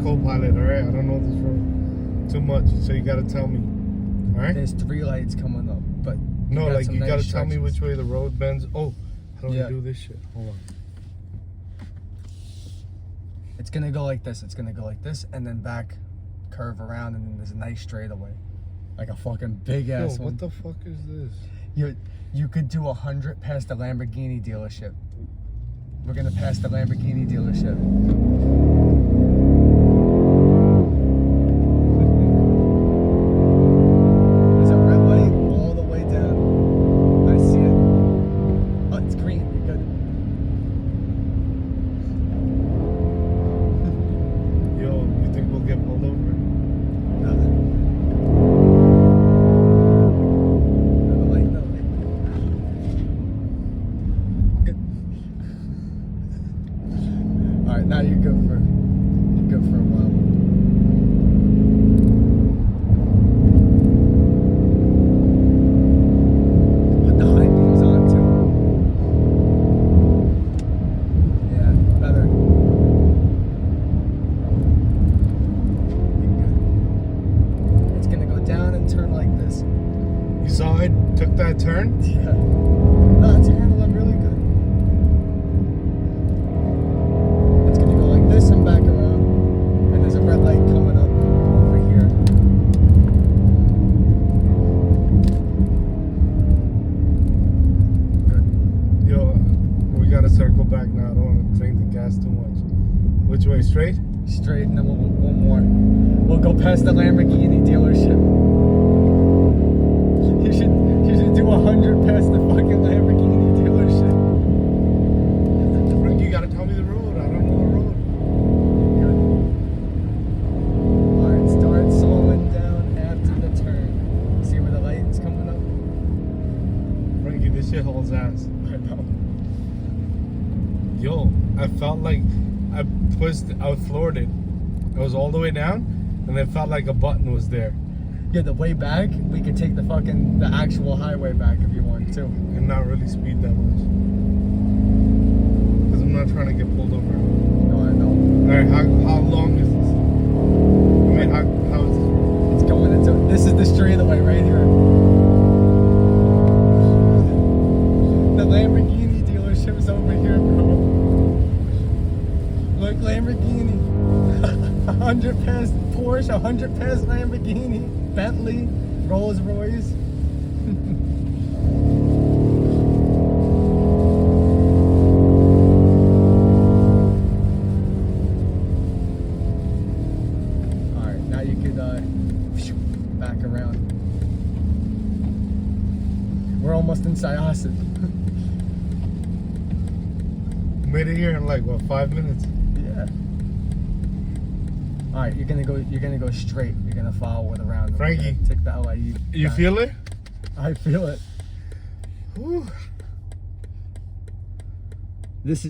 co-pilot, all right? I don't know this road too much, so you gotta tell me, all right? There's 3 lights coming up, but No, like you nice gotta tell me stretches. which way the road bends. Oh, how do Yeah. I do this shit? Hold on. It's gonna go like this. It's gonna go like this, and then back, curve around, and then there's a nice straightaway, like a fucking big ass Yo, one. what the fuck is this? You could do 100 past the Lamborghini dealership. We're gonna pass the Lamborghini dealership. There's a red light all the way down. I see it. Oh, it's green. You're good. Yo, you think we'll get pulled over? Alright, now you're good for a while. Put the high beams on too. Yeah, better. You're good. It's gonna go down and turn like this. You saw it? Took that turn? Yeah. No, it's handling really good. It's gonna go like this and back around. And there's a red light coming up over here. Good. Yo, we gotta circle back now. I don't want to drink the gas too much. Which way? Straight? Straight, and then one more. We'll go past the Lamborghini dealership. You should do 100 past the fucking Lamborghini dealership. Frank, you gotta tell me the road. I don't know the road. Good. Alright, start slowing down after the turn. See where the light is coming up? Frankie, this shit holds ass. I know. Yo, I felt like I floored it. I was all the way down, and it felt like a button was there. Yeah, the way back, we could take the actual highway back if you want to. And not really speed that much. Because I'm not trying to get pulled over. No, I know. Alright, how long is this? I mean, how is this road? It's going into, this is the straightaway right here. The Lamborghini dealership's over here, bro. Look, Lamborghini. 100 past Porsche, 100 past Lamborghini, Bentley, Rolls Royce. Alright, now you could back around. We're almost in Syosset. Made it here in like what, 5 minutes? Yeah. All right, you're gonna go straight. You're gonna follow it around. Frankie, take the LIE. You feel it? I feel it. Whew. This is.